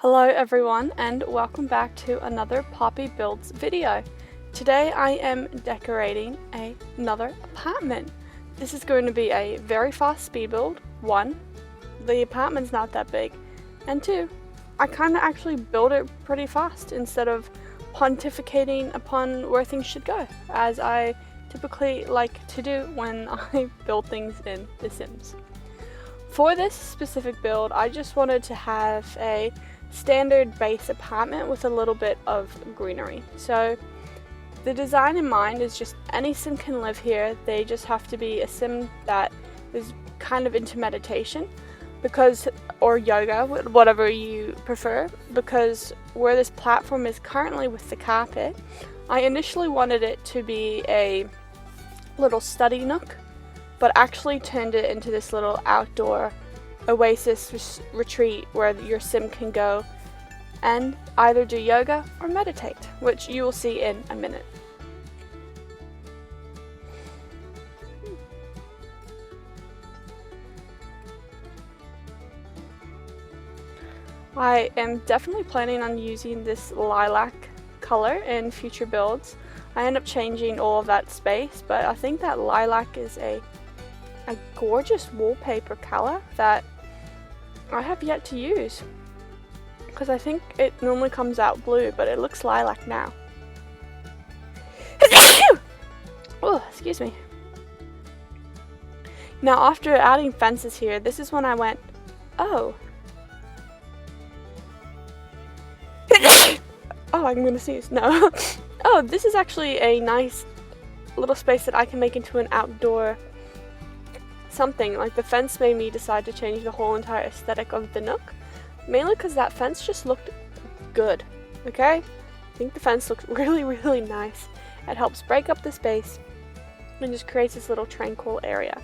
Hello everyone and welcome back to another Poppy Builds video. Today I am decorating another apartment. This is going to be a very fast speed build. One, the apartment's not that big, and two, I kind of actually build it pretty fast instead of pontificating upon where things should go, as I typically like to do when I build things in The Sims. For this specific build, I just wanted to have a standard base apartment with a little bit of greenery. So the design in mind is just any sim can live here. They just have to be a sim that is kind of into meditation, or yoga, whatever you prefer, because where this platform is currently with the carpet, I initially wanted it to be a little study nook, but actually turned it into this little outdoor oasis retreat where your sim can go and either do yoga or meditate, which you will see in a minute. I am definitely planning on using this lilac color in future builds. I end up changing all of that space, but I think that lilac is a gorgeous wallpaper color that I have yet to use, because I think it normally comes out blue, but it looks lilac now. Oh, excuse me. Now after adding fences here, this is when I went, oh, I'm gonna sneeze. No. Oh, this is actually a nice little space that I can make into an outdoor something. Like, the fence made me decide to change the whole entire aesthetic of the nook, mainly because that fence just looked good. Okay, I think the fence looks really nice. It helps break up the space and just creates this little tranquil area.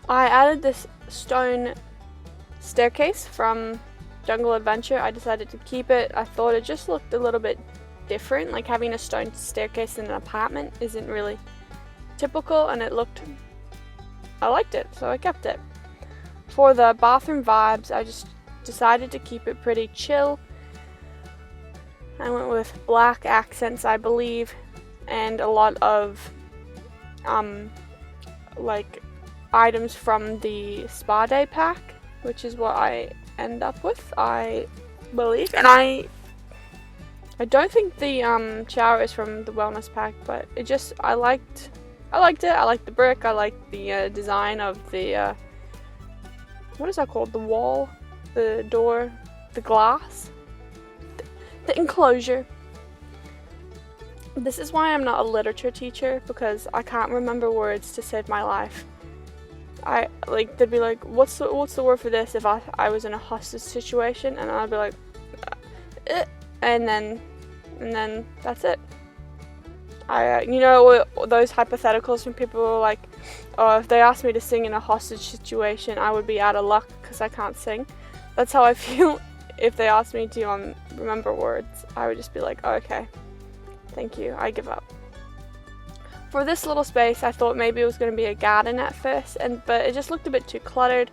I added this stone staircase from Jungle Adventure. I decided to keep it. I thought it just looked a little bit different, like having a stone staircase in an apartment isn't really typical, and I liked it, so I kept it. For the bathroom vibes, I just decided to keep it pretty chill. I went with black accents, I believe, and a lot of like items from the spa day pack, which is what I end up with, I believe. And I don't think the shower is from the wellness pack, but I liked it. I liked the brick. I liked the design of the what is that called? The wall, the door, the glass, the enclosure. This is why I'm not a literature teacher, because I can't remember words to save my life. They'd be like, what's the word for this if I was in a hostage situation, and I'd be like, and then that's it. You know, those hypotheticals when people are like, oh, if they asked me to sing in a hostage situation, I would be out of luck because I can't sing. That's how I feel if they asked me to remember words. I would just be like, oh, okay, thank you, I give up. For this little space, I thought maybe it was going to be a garden at first, but it just looked a bit too cluttered.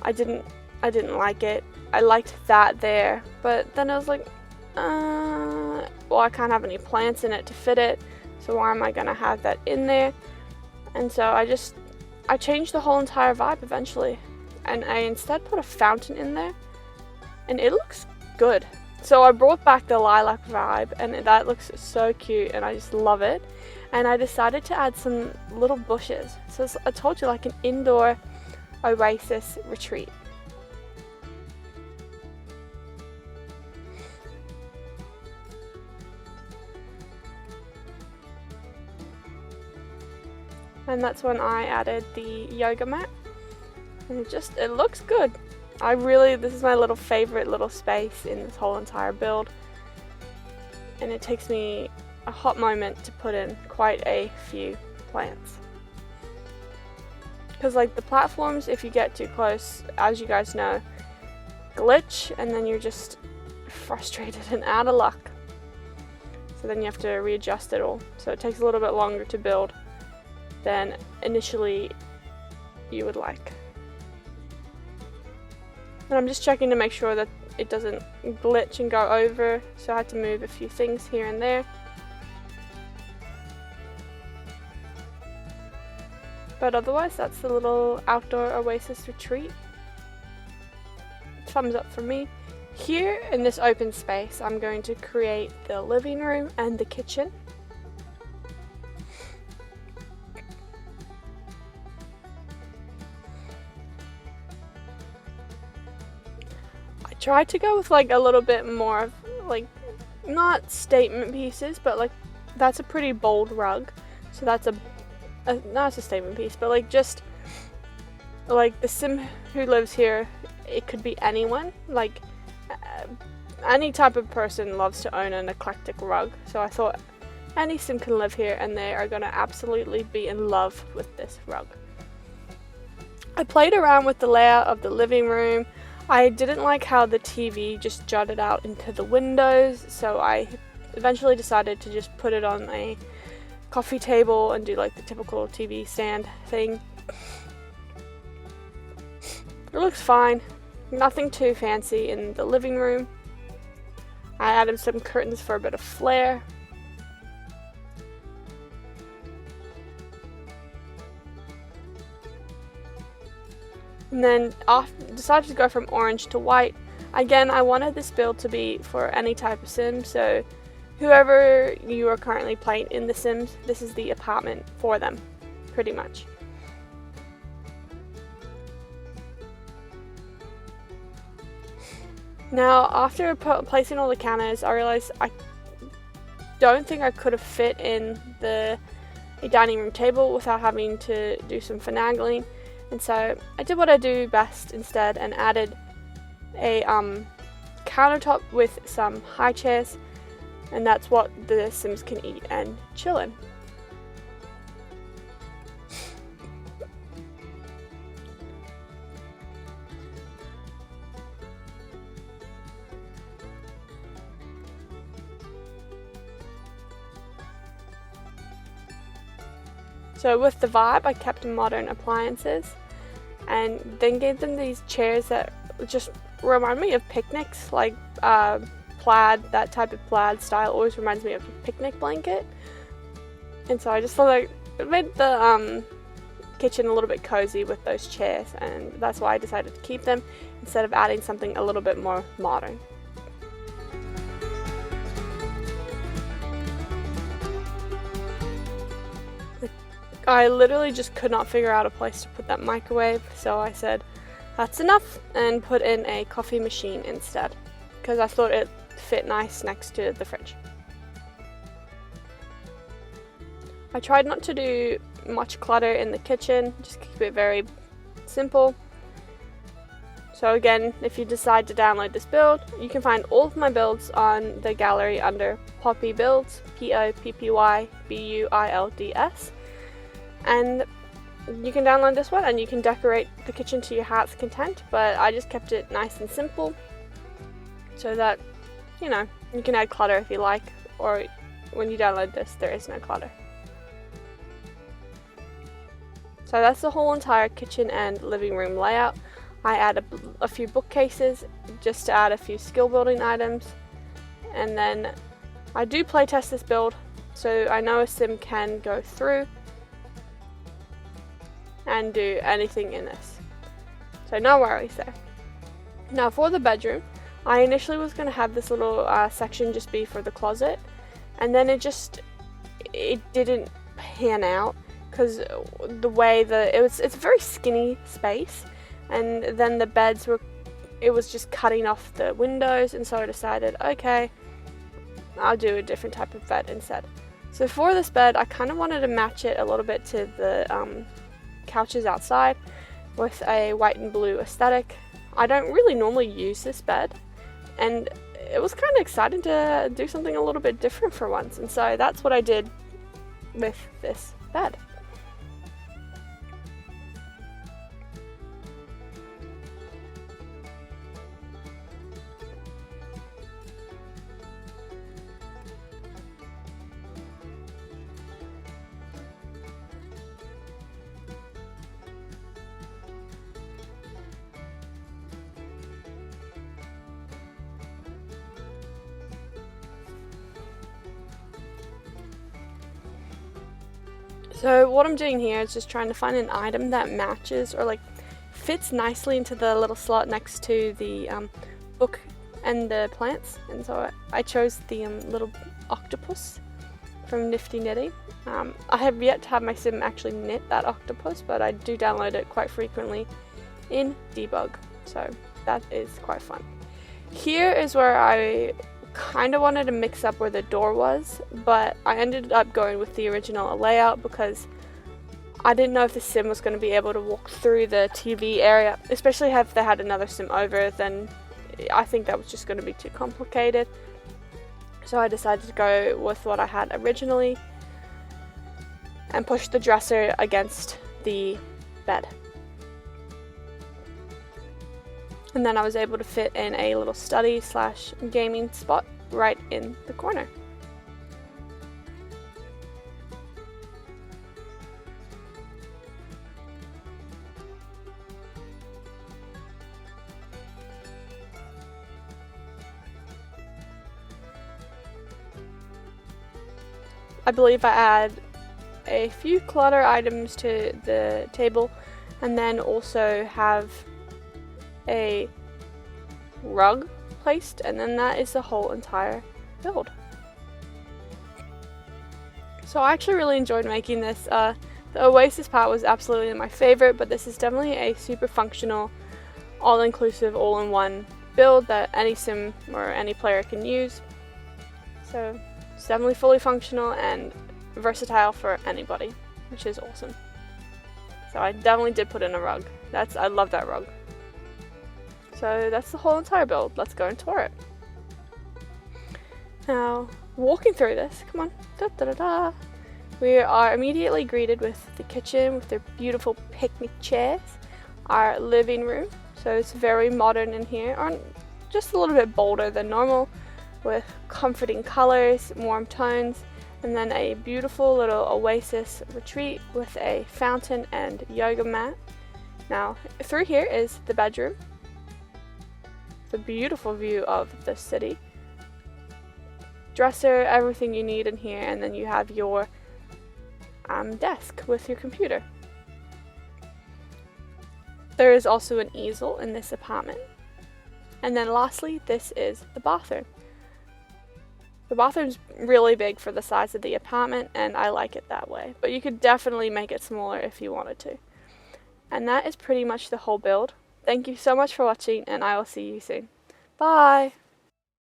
I didn't like it. I liked that there, but then I was like, well, I can't have any plants in it to fit it, so why am I going to have that in there? And so I changed the whole entire vibe eventually, and I instead put a fountain in there, and it looks good. So I brought back the lilac vibe, and that looks so cute, and I just love it. And I decided to add some little bushes. So I told you, like an indoor oasis retreat. And that's when I added the yoga mat. And it looks good. This is my little favorite little space in this whole entire build. And it takes me a hot moment to put in quite a few plants. Because like the platforms, if you get too close, as you guys know, glitch, and then you're just frustrated and out of luck. So then you have to readjust it all. So it takes a little bit longer to build than initially you would like. And I'm just checking to make sure that it doesn't glitch and go over, so I had to move a few things here and there. But otherwise, that's the little outdoor oasis retreat. Thumbs up for me. Here in this open space, I'm going to create the living room and the kitchen. I tried to go with like a little bit more of like, not statement pieces, but like that's a pretty bold rug. So that's not a statement piece, but like just like the sim who lives here, it could be anyone. Like any type of person loves to own an eclectic rug. So I thought any sim can live here and they are gonna absolutely be in love with this rug. I played around with the layout of the living room. I didn't like how the TV just jutted out into the windows, so I eventually decided to just put it on a coffee table and do like the typical TV stand thing. It looks fine. Nothing too fancy in the living room. I added some curtains for a bit of flair. And then decided to go from orange to white. Again, I wanted this build to be for any type of sim, so whoever you are currently playing in The Sims, this is the apartment for them, pretty much. Now, after placing all the counters, I realized I don't think I could have fit in a dining room table without having to do some finagling. And so I did what I do best instead and added a countertop with some high chairs, and that's what the Sims can eat and chill in. So with the vibe, I kept modern appliances and then gave them these chairs that just remind me of picnics, like plaid, that type of plaid style always reminds me of a picnic blanket. And so I just thought like it made the kitchen a little bit cozy with those chairs, and that's why I decided to keep them instead of adding something a little bit more modern. I literally just could not figure out a place to put that microwave, so I said that's enough and put in a coffee machine instead, because I thought it fit nice next to the fridge. I tried not to do much clutter in the kitchen, just keep it very simple. So again, if you decide to download this build, you can find all of my builds on the gallery under poppybuilds, poppybuilds. And you can download this one and you can decorate the kitchen to your heart's content, but I just kept it nice and simple so that, you know, you can add clutter if you like, or when you download this, there is no clutter. So that's the whole entire kitchen and living room layout. I added a few bookcases just to add a few skill building items, and then I do playtest this build, so I know a sim can go through and do anything in this, so no worries there. Now for the bedroom, I initially was going to have this little section just be for the closet, and then it didn't pan out because the way it's a very skinny space, and then the beds it was just cutting off the windows, and so I decided, okay, I'll do a different type of bed instead. So for this bed, I kind of wanted to match it a little bit to the couches outside with a white and blue aesthetic. I don't really normally use this bed, and it was kind of exciting to do something a little bit different for once, and so that's what I did with this bed. So what I'm doing here is just trying to find an item that matches or like fits nicely into the little slot next to the book and the plants, and so I chose the little octopus from Nifty Knitting. I have yet to have my sim actually knit that octopus, but I do download it quite frequently in debug, so that is quite fun. Here is where I kind of wanted to mix up where the door was, but I ended up going with the original layout because I didn't know if the sim was going to be able to walk through the TV area, especially if they had another sim over. Then I think that was just going to be too complicated, so I decided to go with what I had originally and push the dresser against the bed. And then I was able to fit in a little study / gaming spot right in the corner. I believe I add a few clutter items to the table, and then also have a rug placed, and then that is the whole entire build. So I actually really enjoyed making this. The Oasis part was absolutely my favorite, but this is definitely a super functional, all-inclusive, all-in-one build that any sim or any player can use. So it's definitely fully functional and versatile for anybody, which is awesome. So I definitely did put in a rug. I love that rug. So that's the whole entire build. Let's go and tour it. Now, walking through this, come on, da da da da. We are immediately greeted with the kitchen with their beautiful picnic chairs, our living room. So it's very modern in here, or just a little bit bolder than normal, with comforting colors, warm tones, and then a beautiful little oasis retreat with a fountain and yoga mat. Now, through here is the bedroom. It's a beautiful view of the city. Dresser, everything you need in here, and then you have your desk with your computer. There is also an easel in this apartment. And then lastly, this is the bathroom. The bathroom's really big for the size of the apartment, and I like it that way, but you could definitely make it smaller if you wanted to. And that is pretty much the whole build. Thank you so much for watching, and I will see you soon. Bye!